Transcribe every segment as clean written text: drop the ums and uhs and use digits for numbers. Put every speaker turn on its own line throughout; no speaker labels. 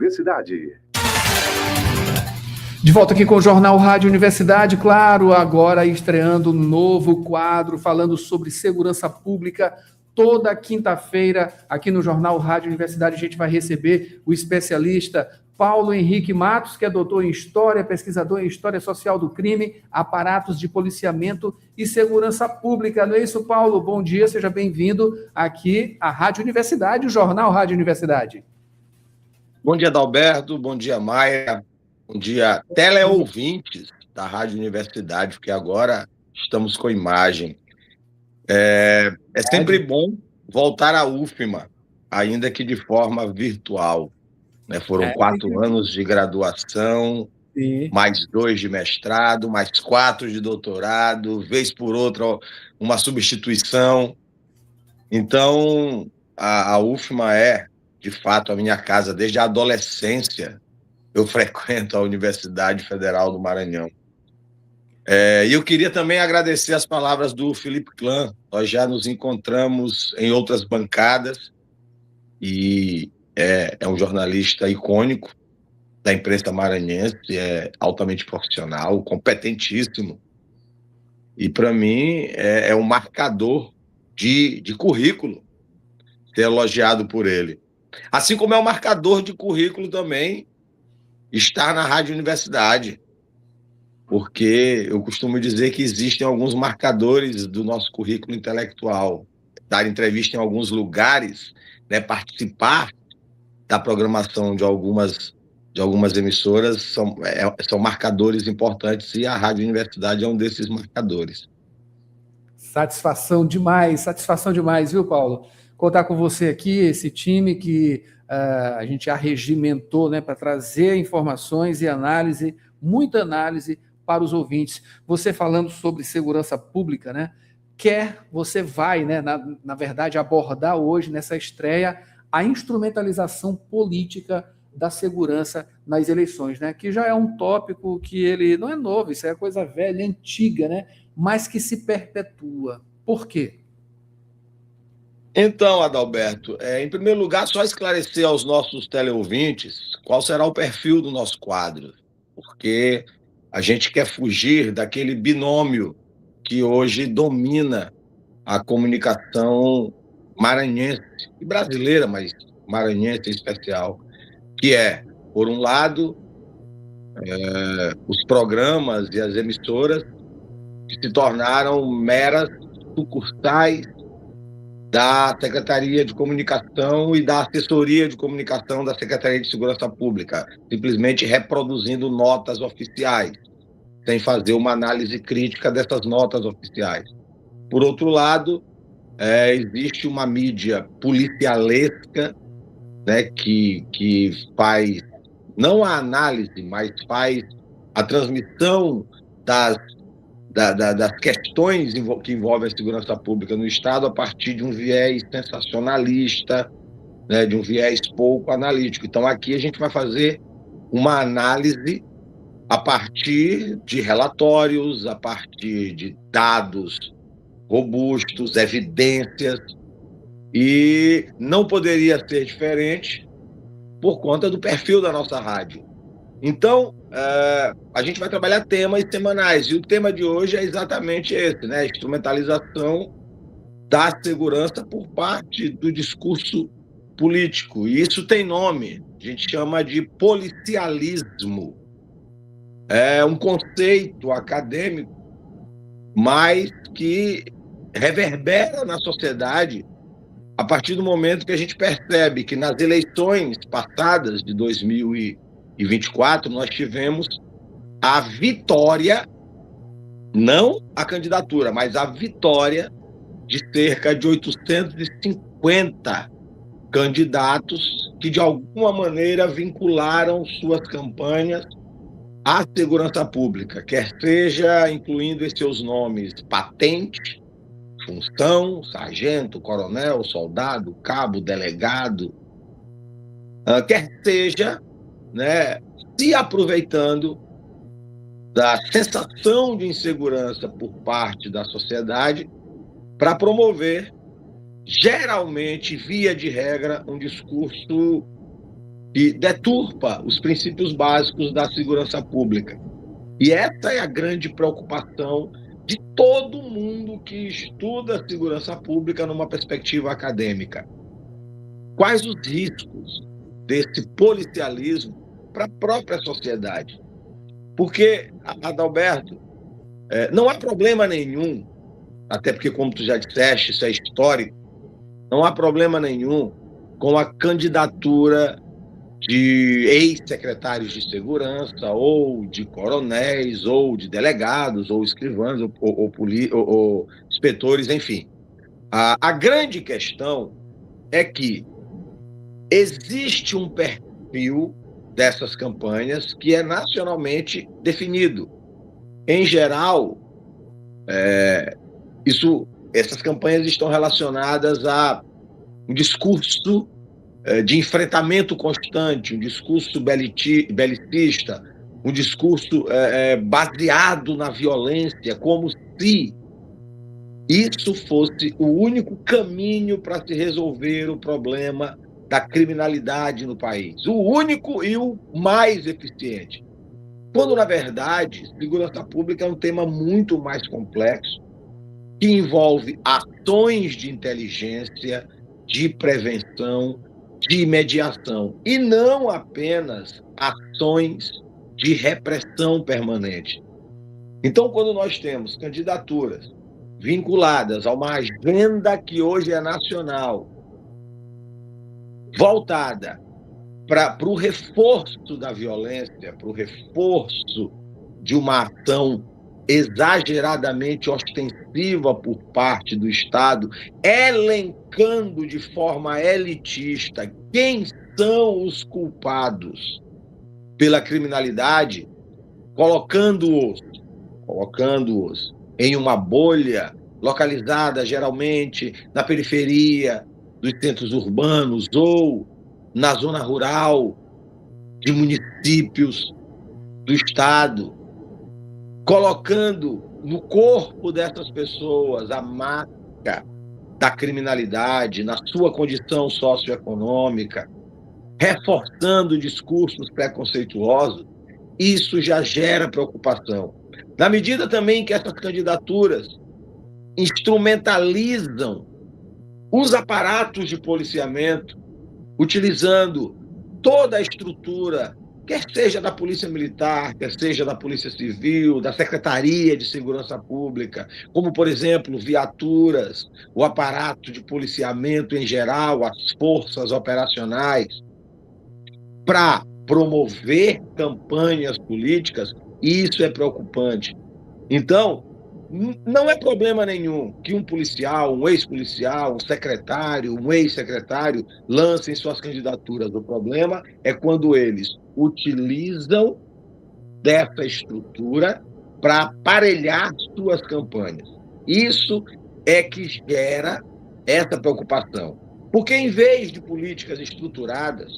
Universidade.
De volta aqui com o Jornal Rádio Universidade, claro, agora estreando um novo quadro falando sobre segurança pública. Toda quinta-feira, aqui no Jornal Rádio Universidade, a gente vai receber o especialista Paulo Henrique Matos, que é doutor em História, pesquisador em História Social do Crime, aparatos de policiamento e segurança pública. Não é isso, Paulo? Bom dia, seja bem-vindo aqui à Rádio Universidade, o Jornal Rádio Universidade.
Bom dia, Adalberto, bom dia, Maia, bom dia, teleouvintes da Rádio Universidade, porque agora estamos com imagem. É sempre bom voltar à UFMA, ainda que de forma virtual. Foram 4 anos de graduação, mais 2 de mestrado, mais 4 de doutorado, vez por outra uma substituição. Então, a UFMA é, de fato, a minha casa. Desde a adolescência, eu frequento a Universidade Federal do Maranhão. E eu queria também agradecer as palavras do Felipe Clã. Nós já nos encontramos em outras bancadas e é um jornalista icônico da imprensa maranhense, é altamente profissional, competentíssimo. E, para mim, é um marcador de currículo ser elogiado por ele. Assim como é um marcador de currículo também estar na Rádio Universidade, porque eu costumo dizer que existem alguns marcadores do nosso currículo intelectual. Dar entrevista em alguns lugares, participar da programação de algumas emissoras são marcadores importantes, e a Rádio Universidade é um desses marcadores.
Satisfação demais, viu, Paulo? Contar com você aqui, esse time que a gente arregimentou, para trazer informações e análise, muita análise para os ouvintes. Você falando sobre segurança pública, você vai, na verdade, abordar hoje, nessa estreia, a instrumentalização política da segurança nas eleições, que já é um tópico que ele não é novo, isso é coisa velha, antiga, mas que se perpetua. Por quê?
Então, Adalberto, em primeiro lugar, só esclarecer aos nossos teleouvintes qual será o perfil do nosso quadro, porque a gente quer fugir daquele binômio que hoje domina a comunicação maranhense e brasileira, mas maranhense em especial, que é, por um lado, os programas e as emissoras que se tornaram meras sucursais da Secretaria de Comunicação e da Assessoria de Comunicação da Secretaria de Segurança Pública, simplesmente reproduzindo notas oficiais, sem fazer uma análise crítica dessas notas oficiais. Por outro lado, existe uma mídia policialesca, que faz não a análise, mas faz a transmissão das questões que envolvem a segurança pública no Estado a partir de um viés sensacionalista, de um viés pouco analítico. Então, aqui a gente vai fazer uma análise a partir de relatórios, a partir de dados robustos, evidências, e não poderia ser diferente por conta do perfil da nossa rádio. Então, a gente vai trabalhar temas semanais, e o tema de hoje é exatamente esse, a instrumentalização da segurança por parte do discurso político. E isso tem nome, a gente chama de policialismo. É um conceito acadêmico, mas que reverbera na sociedade a partir do momento que a gente percebe que nas eleições passadas de 2024 nós tivemos a vitória, não a candidatura, mas a vitória de cerca de 850 candidatos que de alguma maneira vincularam suas campanhas à segurança pública, quer seja incluindo em seus nomes patente, função, sargento, coronel, soldado, cabo, delegado, quer seja, se aproveitando da sensação de insegurança por parte da sociedade para promover, geralmente, via de regra, um discurso que deturpa os princípios básicos da segurança pública. E essa é a grande preocupação de todo mundo que estuda a segurança pública numa perspectiva acadêmica. Quais os riscos desse policialismo para a própria sociedade? Porque, Adalberto, não há problema nenhum, até porque, como tu já disseste, isso é histórico, não há problema nenhum com a candidatura de ex-secretários de segurança, ou de coronéis, ou de delegados, ou escrivães, ou inspetores, enfim. A grande questão é que existe um perfil dessas campanhas que é nacionalmente definido. Em geral, essas campanhas estão relacionadas a um discurso de enfrentamento constante, um discurso belicista, um discurso baseado na violência, como se isso fosse o único caminho para se resolver o problema da criminalidade no país. O único e o mais eficiente. Quando, na verdade, segurança pública é um tema muito mais complexo, que envolve ações de inteligência, de prevenção, de mediação, e não apenas ações de repressão permanente. Então, quando nós temos candidaturas vinculadas a uma agenda que hoje é nacional, voltada para o reforço da violência, para o reforço de uma ação exageradamente ostensiva por parte do Estado, elencando de forma elitista quem são os culpados pela criminalidade, colocando-os em uma bolha localizada geralmente na periferia dos centros urbanos ou na zona rural de municípios do Estado, colocando no corpo dessas pessoas a marca da criminalidade, na sua condição socioeconômica, reforçando discursos preconceituosos, isso já gera preocupação. Na medida também que essas candidaturas instrumentalizam os aparatos de policiamento, utilizando toda a estrutura, quer seja da Polícia Militar, quer seja da Polícia Civil, da Secretaria de Segurança Pública, como, por exemplo, viaturas, o aparato de policiamento em geral, as forças operacionais, para promover campanhas políticas, isso é preocupante. Então, não é problema nenhum que um policial, um ex-policial, um secretário, um ex-secretário lancem suas candidaturas. O problema é quando eles utilizam dessa estrutura para aparelhar suas campanhas. Isso é que gera essa preocupação. Porque em vez de políticas estruturadas,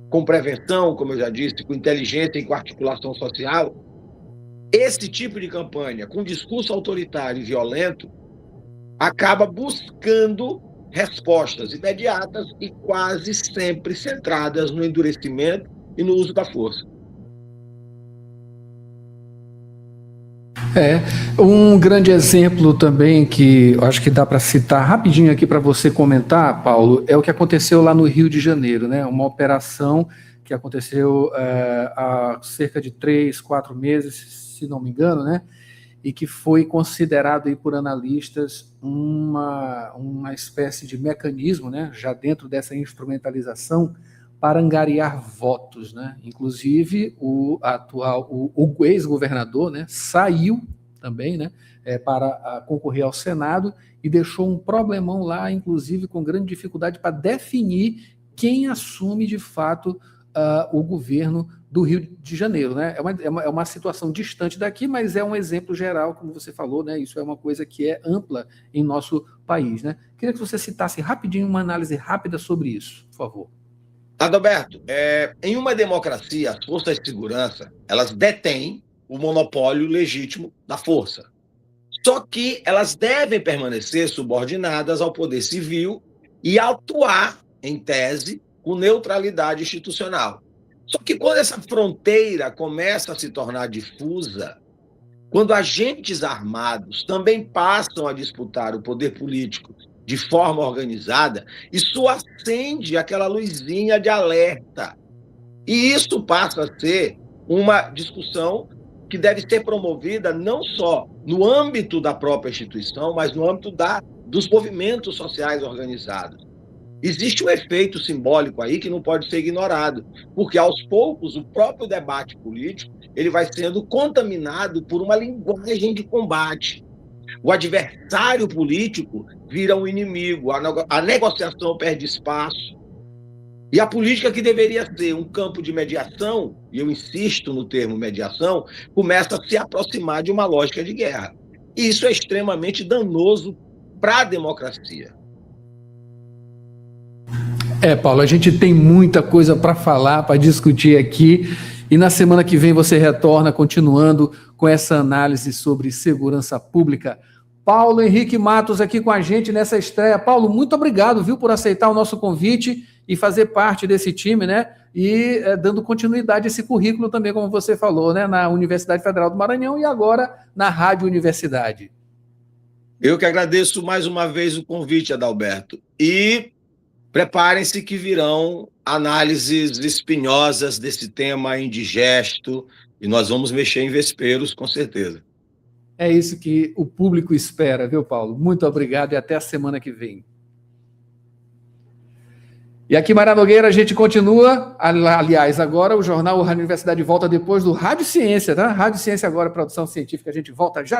com prevenção, como eu já disse, com inteligência e com articulação social, esse tipo de campanha, com discurso autoritário e violento, acaba buscando respostas imediatas e quase sempre centradas no endurecimento e no uso da força.
Um grande exemplo também que eu acho que dá para citar rapidinho aqui para você comentar, Paulo, é o que aconteceu lá no Rio de Janeiro, né? Uma operação que aconteceu há cerca de 3, 4 meses, se não me engano, né? E que foi considerado aí por analistas uma espécie de mecanismo, né? Já dentro dessa instrumentalização para angariar votos, né? Inclusive o ex-governador, né, saiu também, né, para concorrer ao Senado e deixou um problemão lá, inclusive com grande dificuldade para definir quem assume de fato o governo do Rio de Janeiro, né? É uma situação distante daqui, mas é um exemplo geral, como você falou, né? Isso é uma coisa que é ampla em nosso país, né? Queria que você citasse rapidinho uma análise rápida sobre isso, por favor.
Adalberto, em uma democracia, as forças de segurança, elas detêm o monopólio legítimo da força. Só que elas devem permanecer subordinadas ao poder civil e atuar, em tese, com neutralidade institucional. Só que quando essa fronteira começa a se tornar difusa, quando agentes armados também passam a disputar o poder político de forma organizada, isso acende aquela luzinha de alerta. E isso passa a ser uma discussão que deve ser promovida não só no âmbito da própria instituição, mas no âmbito dos movimentos sociais organizados. Existe um efeito simbólico aí que não pode ser ignorado, porque aos poucos o próprio debate político ele vai sendo contaminado por uma linguagem de combate. O adversário político vira um inimigo, a negociação perde espaço. E a política que deveria ser um campo de mediação, e eu insisto no termo mediação, começa a se aproximar de uma lógica de guerra. E isso é extremamente danoso para a democracia.
Paulo, a gente tem muita coisa para falar, para discutir aqui, e na semana que vem você retorna continuando com essa análise sobre segurança pública. Paulo Henrique Matos aqui com a gente nessa estreia. Paulo, muito obrigado, viu, por aceitar o nosso convite e fazer parte desse time, né? E dando continuidade a esse currículo também, como você falou, né? Na Universidade Federal do Maranhão e agora na Rádio Universidade.
Eu que agradeço mais uma vez o convite, Adalberto. E preparem-se que virão análises espinhosas desse tema indigesto e nós vamos mexer em vesperos, com certeza.
É isso que o público espera, viu, Paulo? Muito obrigado e até a semana que vem. E aqui, Maria Nogueira, a gente continua. Aliás, agora o jornal Rádio Universidade volta depois do Rádio Ciência, tá? Rádio Ciência agora, produção científica, a gente volta já.